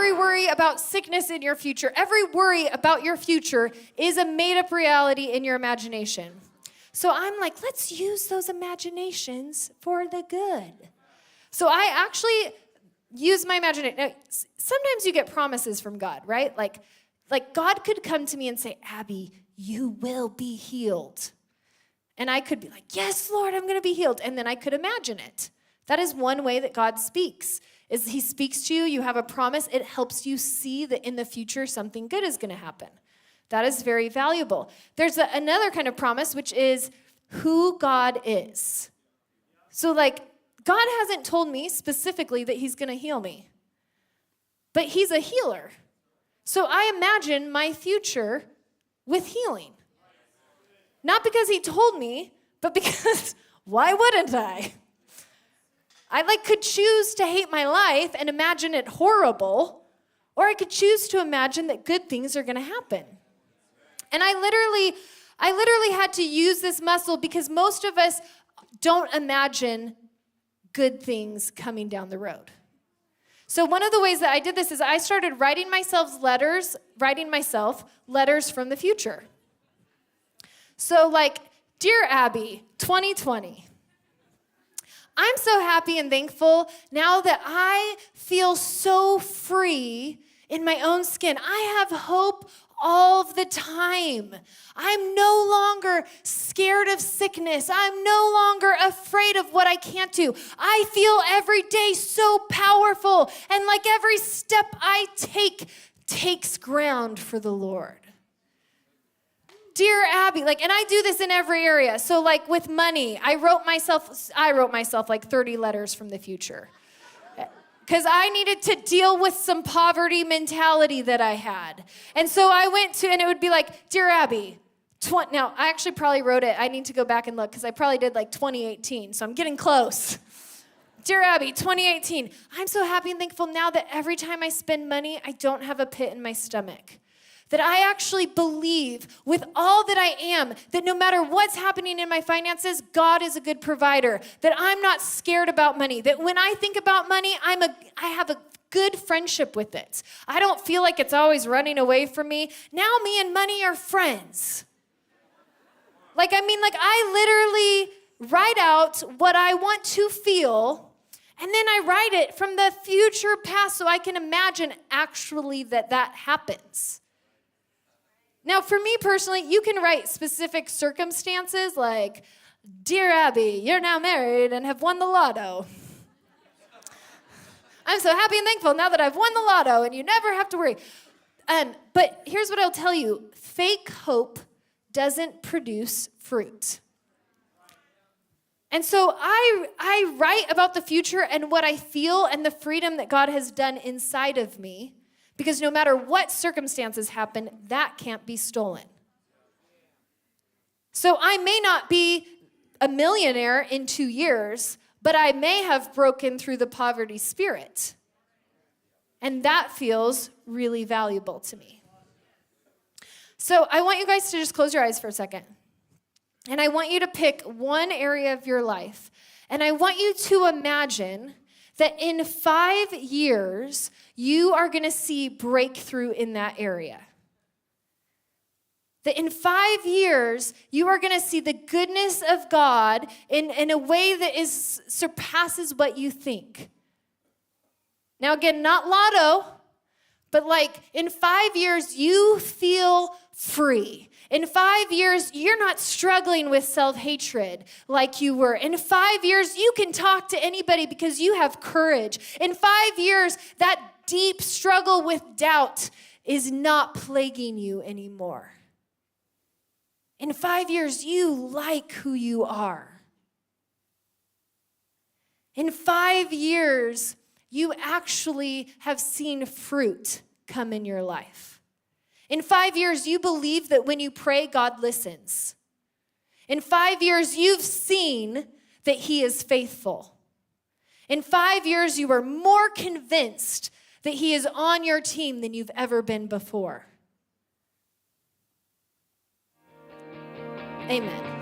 every worry about sickness in your future, every worry about your future is a made-up reality in your imagination. So I'm like, let's use those imaginations for the good. So I actually use my imagination. Now, sometimes you get promises from God, right? Like God could come to me and say, Abby, you will be healed. And I could be like, yes, Lord, I'm going to be healed. And then I could imagine it. That is one way that God speaks, is he speaks to you, you have a promise, it helps you see that in the future something good is going to happen. That is very valuable. There's another kind of promise, which is who God is. So God hasn't told me specifically that he's going to heal me, but he's a healer. So I imagine my future with healing. Not because he told me, but because why wouldn't I? I could choose to hate my life and imagine it horrible, or I could choose to imagine that good things are going to happen. And I literally had to use this muscle because most of us don't imagine good things coming down the road. So one of the ways that I did this is I started writing myself letters from the future. So Dear Abby, 2020. I'm so happy and thankful now that I feel so free in my own skin. I have hope all the time. I'm no longer scared of sickness. I'm no longer afraid of what I can't do. I feel every day so powerful, and every step I take takes ground for the Lord. Dear Abby, and I do this in every area. So with money, I wrote myself 30 letters from the future. Because I needed to deal with some poverty mentality that I had. And so I went to, and it would be Dear Abby, now I actually probably wrote it, I need to go back and look, because I probably did 2018, so I'm getting close. Dear Abby, 2018, I'm so happy and thankful now that every time I spend money, I don't have a pit in my stomach. That I actually believe with all that I am, that no matter what's happening in my finances, God is a good provider. That I'm not scared about money. That when I think about money, I have a good friendship with it. I don't feel like it's always running away from me. Now me and money are friends. I literally write out what I want to feel, and then I write it from the future past so I can imagine actually that happens. Now, for me personally, you can write specific circumstances like, Dear Abby, you're now married and have won the lotto. I'm so happy and thankful now that I've won the lotto and you never have to worry. But here's what I'll tell you. Fake hope doesn't produce fruit. And so I write about the future and what I feel and the freedom that God has done inside of me. Because no matter what circumstances happen, that can't be stolen. So I may not be a millionaire in 2 years, but I may have broken through the poverty spirit. And that feels really valuable to me. So I want you guys to just close your eyes for a second. And I want you to pick one area of your life. And I want you to imagine that in 5 years, you are going to see breakthrough in that area. That in 5 years, you are going to see the goodness of God in a way that surpasses what you think. Now again, not lotto, but in 5 years, you feel free. In 5 years, you're not struggling with self-hatred like you were. In 5 years, you can talk to anybody because you have courage. In 5 years, that deep struggle with doubt is not plaguing you anymore. In 5 years, you like who you are. In 5 years, you actually have seen fruit come in your life. In 5 years, you believe that when you pray, God listens. In 5 years, you've seen that he is faithful. In 5 years, you are more convinced that he is on your team than you've ever been before. Amen.